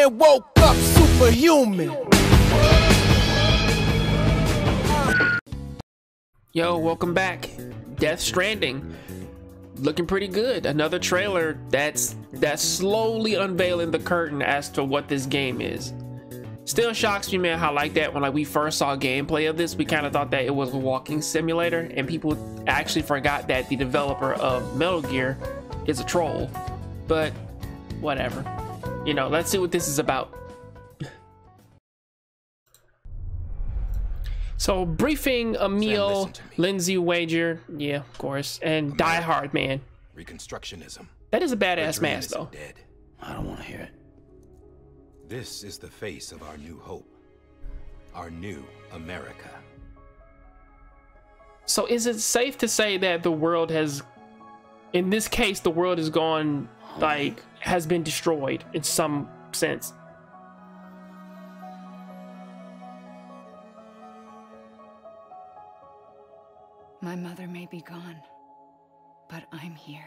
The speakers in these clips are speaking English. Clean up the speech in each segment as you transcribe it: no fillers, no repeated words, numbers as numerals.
man woke up superhuman. Yo, welcome back. Death Stranding. Looking pretty good. Another trailer that's slowly unveiling the curtain as to what this game is. Still shocks me, man, how like that when we first saw gameplay of this, we kind of thought that it was a walking simulator, and people actually forgot that the developer of Metal Gear is a troll. But whatever. You know, let's see what this is about. So, briefing Emil, Lindsay Wager, yeah, of course, and Die Hard, man. Reconstructionism. That is a badass mask, though. Dead. I don't want to hear it. This is the face of our new hope. Our new America. So, is it safe to say that the world has, in this case, the world has gone, has been destroyed in some sense? My mother may be gone, but I'm here.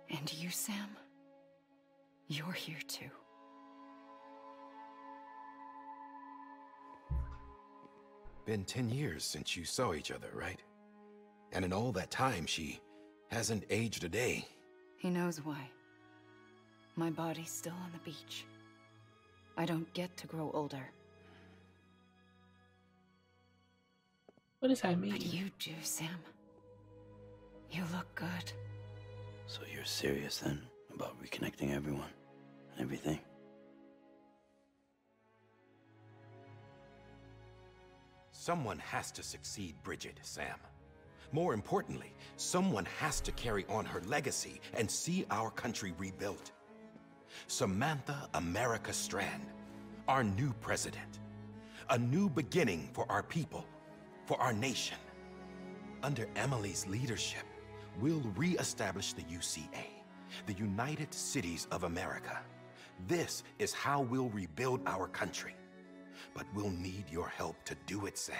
And you, Sam, you're here too. Been 10 years since you saw each other, right? And in all that time, she hasn't aged a day. He knows why. My body's still on the beach. I don't get to grow older. What does that mean? But you do, Sam. You look good. So you're serious then about reconnecting everyone and everything? Someone has to succeed Bridget, Sam. More importantly, someone has to carry on her legacy and see our country rebuilt. Samantha America Strand, our new president. A new beginning for our people, for our nation. Under Emily's leadership, we'll re-establish the UCA, the United Cities of America. This is how we'll rebuild our country. But we'll need your help to do it, Sam.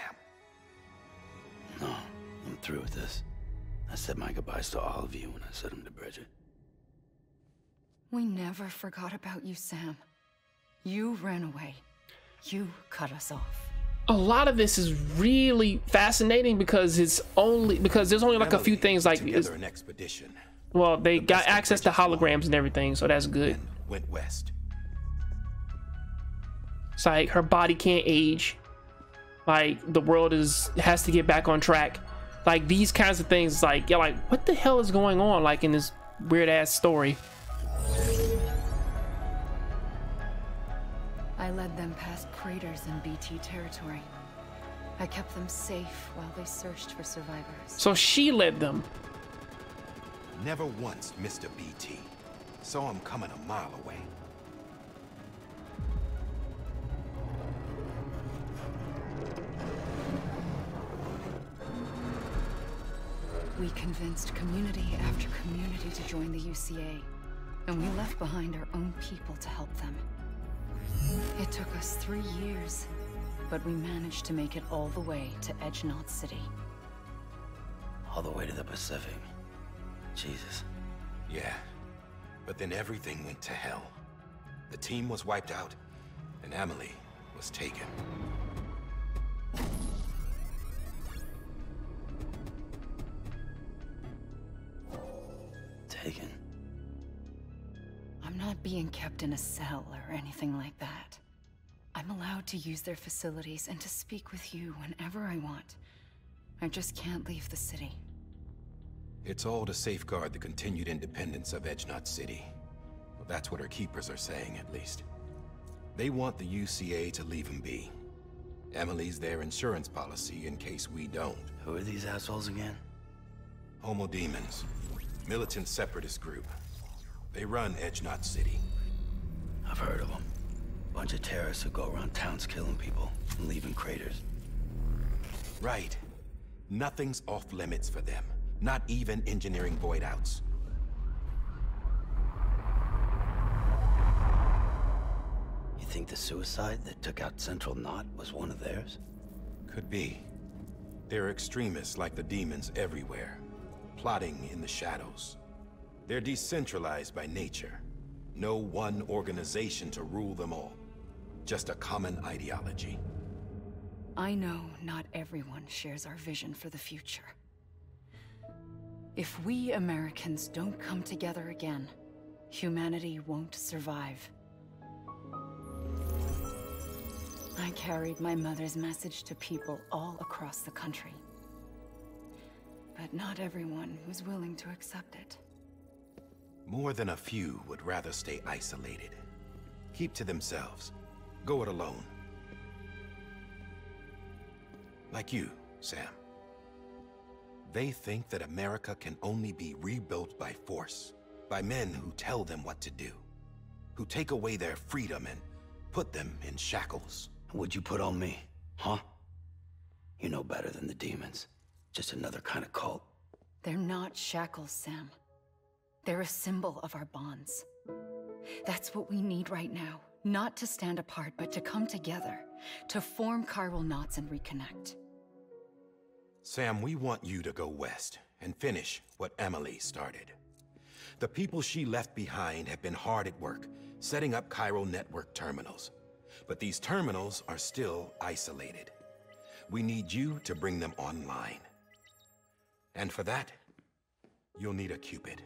No, I'm through with this. I said my goodbyes to all of you when I said them to Bridget. We never forgot about you, Sam. You ran away. You cut us off. A lot of this is really fascinating because there's only a few things an expedition. Well, they got access to holograms and everything, so that's good. And went west. It's like her body can't age. Like the world has to get back on track. Like these kinds of things. It's like, yeah, like what the hell is going on? Like in this weird ass story. I led them past craters in BT territory. I kept them safe while they searched for survivors. So she led them. Never once missed a BT. Saw him coming a mile away. We convinced community after community to join the UCA, and we left behind our own people to help them. It took us 3 years, but we managed to make it all the way to Edgenot City. All the way to the Pacific. Jesus. Yeah, but then everything went to hell. The team was wiped out, and Emily was taken. Taken? I'm not being kept in a cell or anything like that. I'm allowed to use their facilities and to speak with you whenever I want. I just can't leave the city. It's all to safeguard the continued independence of Edgenot City. Well, that's what our keepers are saying, at least. They want the UCA to leave him be. Emily's their insurance policy in case we don't. Who are these assholes again? Homo Demons. Militant separatist group. They run Edgenot City. I've heard of them. Bunch of terrorists who go around towns killing people and leaving craters. Right. Nothing's off limits for them. Not even engineering void outs. You think the suicide that took out Central Knot was one of theirs? Could be. There are extremists like the demons everywhere, plotting in the shadows. They're decentralized by nature, No one organization to rule them all. Just a common ideology. I know not everyone shares our vision for the future. If we Americans don't come together again, humanity won't survive. I carried my mother's message to people all across the country. But not everyone was willing to accept it. More than a few would rather stay isolated. Keep to themselves. Go it alone. Like you, Sam. They think that America can only be rebuilt by force, by men who tell them what to do, who take away their freedom and put them in shackles. What'd you put on me, huh? You know better than the demons. Just another kind of cult. They're not shackles, Sam. They're a symbol of our bonds. That's what we need right now. Not to stand apart, but to come together, to form chiral knots and reconnect. Sam, we want you to go west and finish what Emily started. The people she left behind have been hard at work, setting up chiral network terminals. But these terminals are still isolated. We need you to bring them online. And for that, you'll need a Cupid.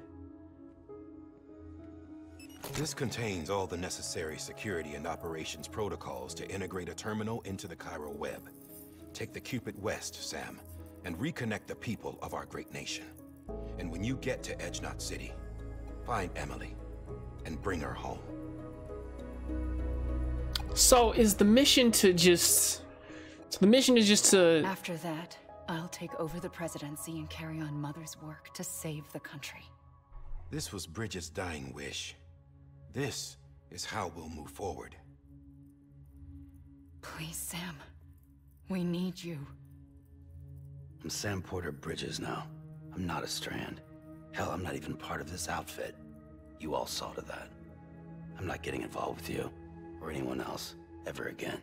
This contains all the necessary security and operations protocols to integrate a terminal into the chiral web. Take the Cupid west, Sam, and reconnect the people of our great nation. And when you get to Edge Knot City, find Emily and bring her home. So is the mission to just... After that, I'll take over the presidency and carry on Mother's work to save the country. This was Bridget's dying wish. This is how we'll move forward. Please, Sam. We need you. I'm Sam Porter Bridges now. I'm not a Strand. Hell, I'm not even part of this outfit. You all saw to that. I'm not getting involved with you, or anyone else, ever again.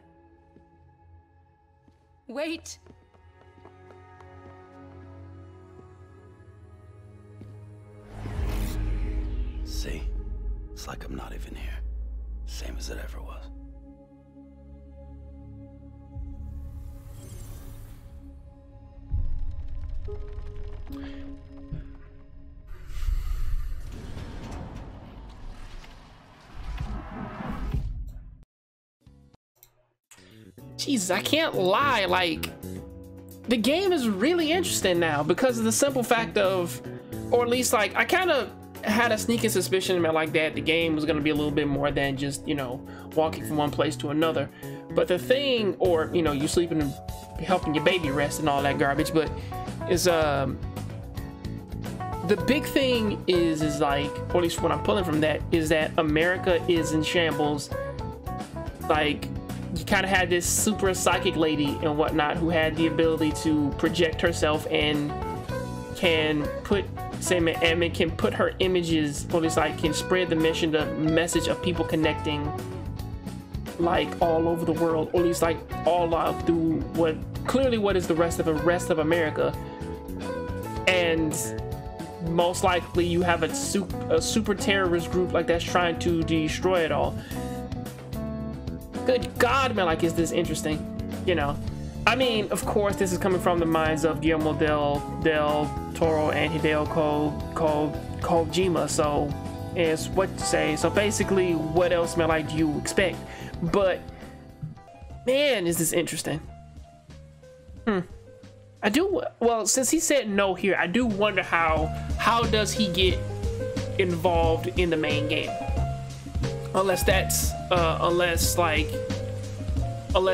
Wait! See? It's like I'm not even here. Same as it ever was. Jesus, I can't lie, like, the game is really interesting now because of the simple fact of, or at least like, I kind of had a sneaking suspicion about like that the game was going to be a little bit more than just, you know, walking from one place to another. But the thing, or, you know, you sleeping and helping your baby rest and all that garbage, but is, the big thing is like, or at least what I'm pulling from that, is that America is in shambles. Like, you kind of had this super psychic lady and whatnot who had the ability to project herself and can put can put her images, or at least like can spread the message of people connecting like all over the world, or at least like all out through what is the rest of America. And most likely you have a super terrorist group like that's trying to destroy it all. Good God, man, like, is this interesting? You know, I mean, of course, this is coming from the minds of Guillermo del Toro and Hideo Kojima, so it's what to say. So basically, what else, man, like, do you expect? But man, is this interesting? I do, well, since he said no here, I do wonder how does he get involved in the main game? Unless that's unless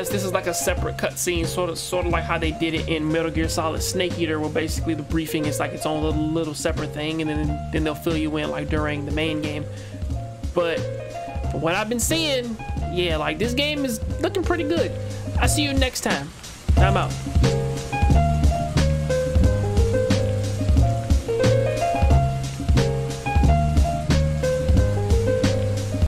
this is like a separate cutscene, sort of like how they did it in Metal Gear Solid Snake Eater, where basically the briefing is like its own little separate thing, and then they'll fill you in like during the main game. But from what I've been seeing, yeah, like this game is looking pretty good. I'll see you next time. I'm out.